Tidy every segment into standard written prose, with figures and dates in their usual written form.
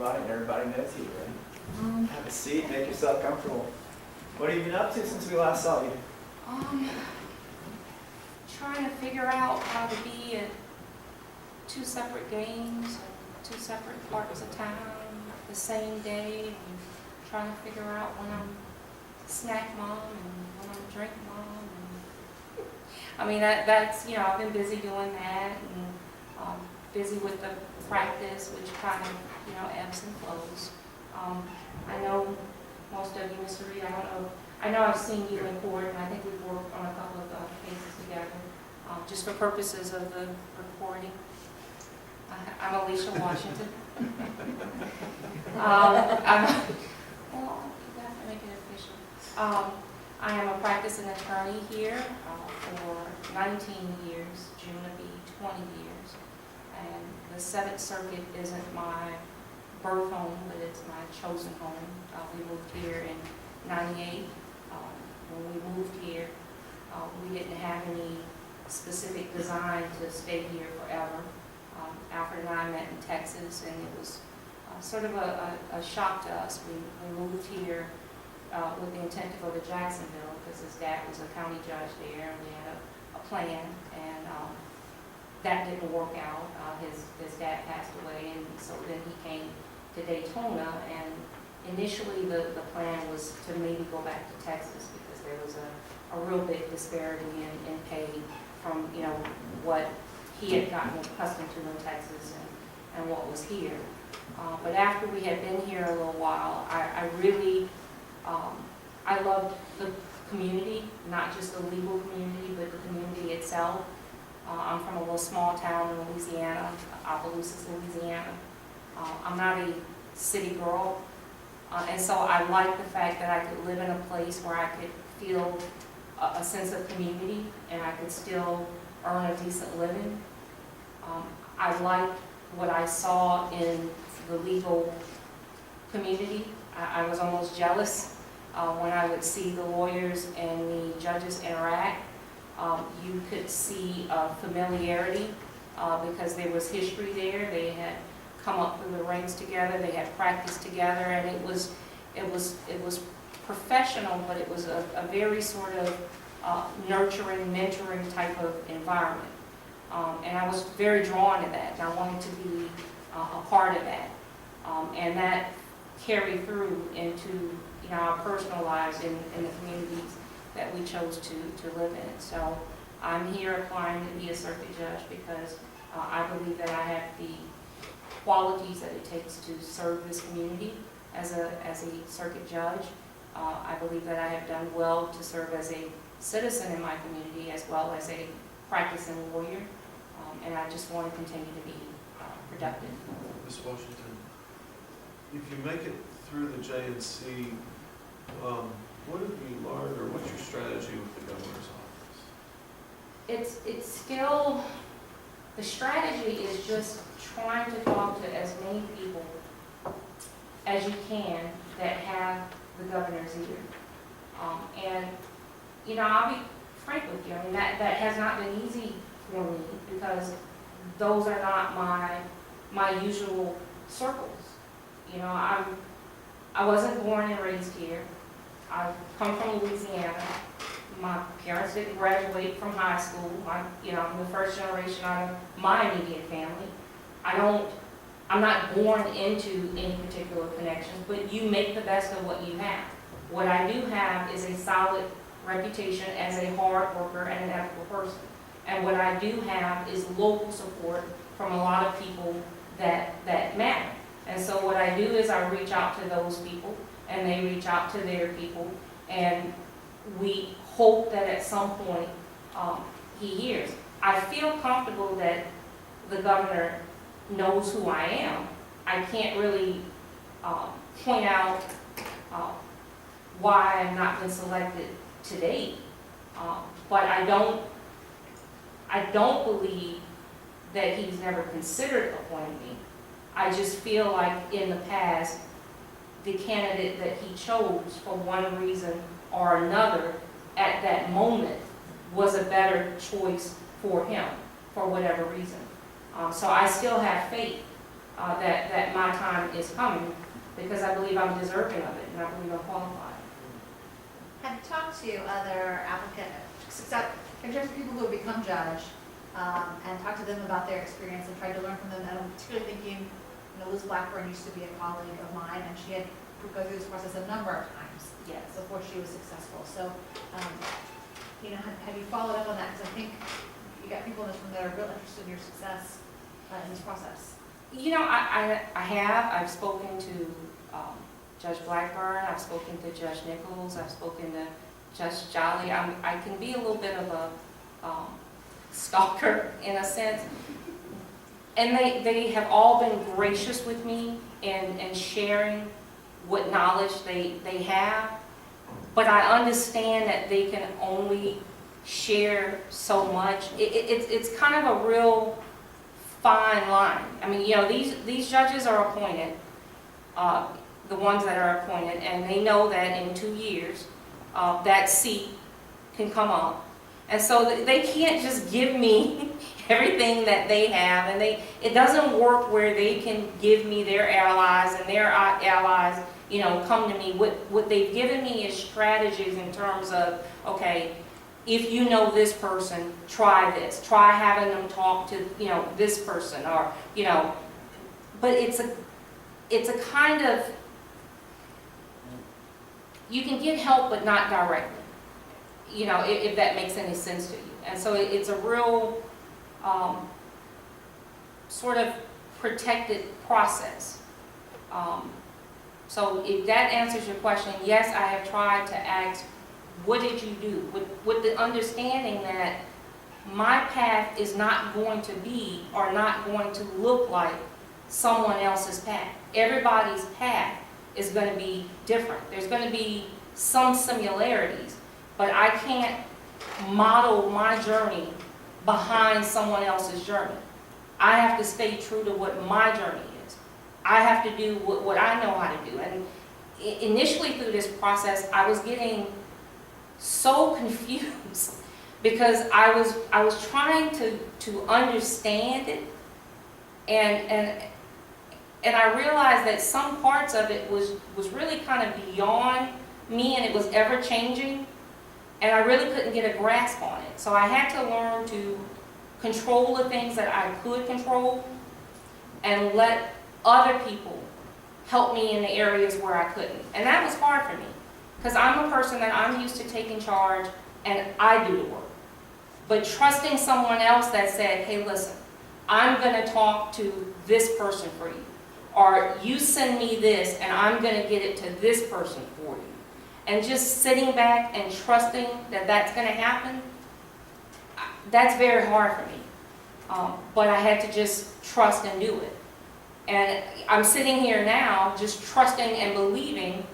everybody, and everybody knows you, right? Have a seat, make yourself comfortable. What have you been up to since we last saw you? Trying to figure out how to be at two separate games, two separate parts of town, the same day, and trying to figure out when I'm snack mom and when I'm drink mom. And, I mean, that's, you know, I've been busy doing that, and busy with the practice, which kind of, you know, ebbs and flows. I know most of you, Mr. Reed, I know I've seen you in court, and I think we've worked on a couple of cases together, just for purposes of the recording. I'm Alicia, Washington. Well, you have to make it official. I am a practicing attorney here for 19 years. June will be 20 years. And the Seventh Circuit isn't my birth home, but it's my chosen home. We moved here in '98. When we moved here, we didn't have any specific design to stay here forever. Alfred and I met in Texas, and it was sort of a shock to us. We moved here with the intent to go to Jacksonville because his dad was a county judge there, and we had a plan, and that didn't work out. His dad passed away, and so then he came to Daytona, and initially the plan was to maybe go back to Texas because there was a real big disparity in pay from, you know, what he had gotten accustomed to in Texas and what was here. But after we had been here a little while, I really, I loved the community, not just the legal community, but the community itself. I'm from a little small town in Louisiana, Opelousas, Louisiana. I'm not a city girl, and so I like the fact that I could live in a place where I could feel a sense of community and I could still earn a decent living. I liked what I saw in the legal community. I was almost jealous when I would see the lawyers and the judges interact. You could see familiarity because there was history there. They had come up through the ranks together. They had practiced together, and it was professional, but it was a very sort of nurturing, mentoring type of environment. And I was very drawn to that, and I wanted to be a part of that. And that carried through into, you know, our personal lives in the communities that we chose to live in. So I'm here applying to be a circuit judge because I believe that I have the qualities that it takes to serve this community as a circuit judge. I believe that I have done well to serve as a citizen in my community as well as a practicing lawyer, and I just want to continue to be productive. Ms. Washington, if you make it through the J&C, what have you learned, or what's your strategy with the governor's office? It's still, the strategy is just trying to talk to as many people as you can that have the governor's ear. And, you know, I'll be frank with you, I mean, that has not been easy for me because those are not my usual circles. You know, I wasn't born and raised here. I come from Louisiana. My parents didn't graduate from high school. I'm the first generation out of my immediate family. I'm not born into any particular connections, but you make the best of what you have. What I do have is a solid reputation as a hard worker and an ethical person. And what I do have is local support from a lot of people that matter. And so what I do is I reach out to those people, and they reach out to their people, and we hope that at some point he hears. I feel comfortable that the governor knows who I am. I can't really point out why I've not been selected to date, but I don't believe that he's never considered appointing me. I just feel like in the past, the candidate that he chose for one reason or another at that moment was a better choice for him for whatever reason. So I still have faith that my time is coming, because I believe I'm deserving of it, and I believe I'm qualified. Have you talked to other applicants, in terms of people who have become judge, and talked to them about their experience and tried to learn from them? And I'm particularly thinking, Liz Blackburn used to be a colleague of mine, and she had to go through this process a number of times Yes. before she was successful. So, have you followed up on that? Because I think you got people in this room that are real interested in your success in this process. I have. I've spoken to Judge Blackburn. I've spoken to Judge Nichols. I've spoken to Judge Jolly. I can be a little bit of a stalker in a sense. And they have all been gracious with me in sharing what knowledge they have. But I understand that they can only share so much. It's kind of a real fine line. I mean, these judges are appointed, the ones that are appointed, and they know that in 2 years, that seat can come up. And so they can't just give me everything that they have, and it doesn't work where they can give me their allies, and their allies, come to me. What they've given me is strategies in terms of, okay, if you know this person, try this. Try having them talk to, this person, or, but it's a kind of, you can get help, but not directly, if that makes any sense to you. And so it's a real sort of protected process. So if that answers your question, yes, I have tried to ask, what did you do? With the understanding that my path is not going to be or not going to look like someone else's path. Everybody's path is going to be different. There's going to be some similarities, but I can't model my journey behind someone else's journey. I have to stay true to what my journey is. I have to do what I know how to do. And initially through this process, I was getting so confused because I was trying to understand it, and I realized that some parts of it was really kind of beyond me, and it was ever changing, and I really couldn't get a grasp on it. So I had to learn to control the things that I could control and let other people help me in the areas where I couldn't. And that was hard for me, because I'm a person that I'm used to taking charge and I do the work. But trusting someone else that said, hey, listen, I'm going to talk to this person for you. Or you send me this and I'm going to get it to this person for you. And just sitting back and trusting that that's going to happen, that's very hard for me. But I had to just trust and do it. And I'm sitting here now just trusting and believing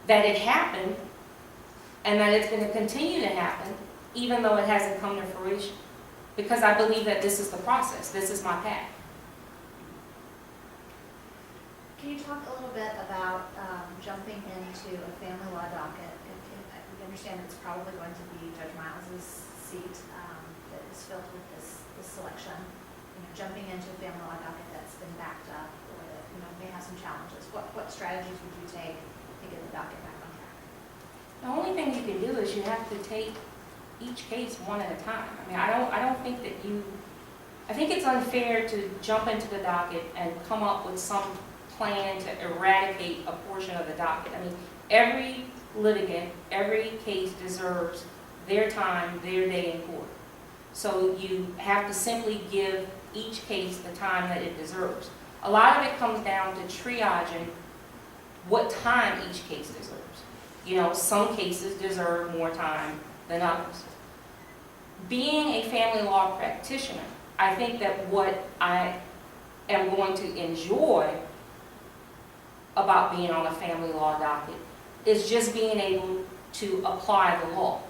that it happened and that it's going to continue to happen even though it hasn't come to fruition. Because I believe that this is the process. This is my path. Can you talk a little bit about jumping into a family law docket? We understand it's probably going to be Judge Miles's seat that is filled with this selection. Jumping into a family law docket that's been backed up or that may have some challenges. What strategies would you take to get the docket back on track? The only thing you can do is you have to take each case one at a time. I mean, I don't think that I think it's unfair to jump into the docket and come up with some plan to eradicate a portion of the docket. I mean, every litigant, every case deserves their time, their day in court. So you have to simply give each case the time that it deserves. A lot of it comes down to triaging what time each case deserves. Some cases deserve more time than others. Being a family law practitioner, I think that what I am going to enjoy about being on a family law docket is just being able to apply the law.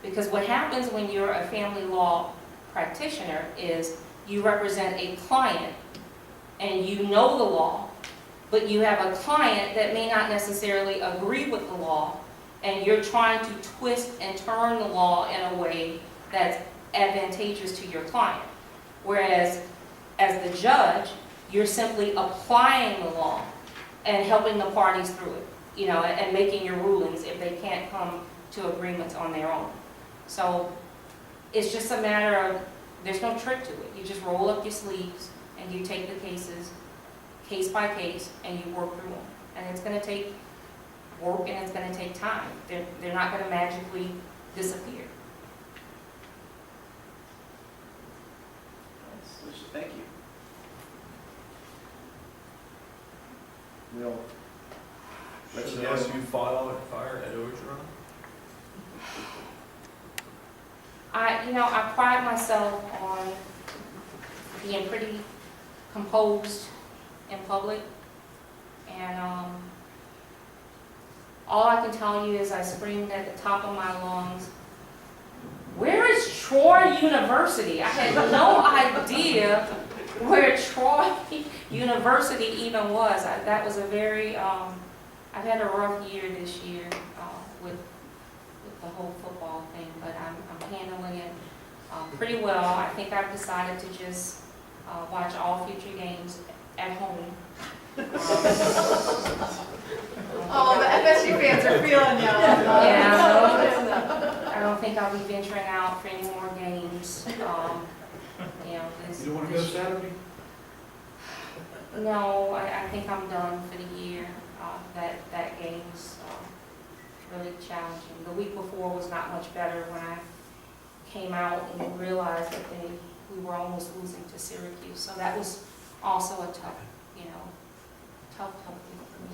Because what happens when you're a family law practitioner is you represent a client and you know the law, but you have a client that may not necessarily agree with the law, and you're trying to twist and turn the law in a way that's advantageous to your client. Whereas as the judge, You're simply applying the law and helping the parties through it, you know, and making your rulings if they can't come to agreements on their own. So it's just a matter of, there's no trick to it. You just roll up your sleeves and you take the cases, case by case, and you work through them. And it's going to take work and it's going to take time. They're not going to magically disappear. Alicia, thank you. We'll let you So know. as you file at fire at Orgeron? I pride myself on being pretty composed in public, and all I can tell you is I screamed at the top of my lungs, "Where is Troy University?" I had no idea where Troy University even was. That was a very, I've had a rough year this year with the whole football thing, but I'm handling it pretty well. I think I've decided to just watch all future games at home. Oh, the FSU fans are feeling you. Yeah, I don't think I'll be venturing out for any more games. You don't want to go Saturday? No, I think I'm done for the year. That game's really challenging. The week before was not much better when I came out and realized that we were almost losing to Syracuse. So that was also a tough week for me.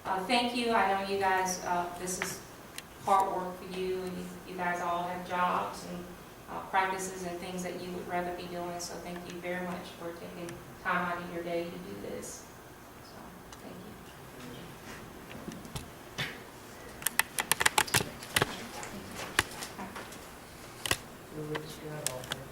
But thank you. I know you guys, this is hard work for you, and you guys all have jobs and practices and things that you would rather be doing. So thank you very much for taking time out of your day to do this. So thank you.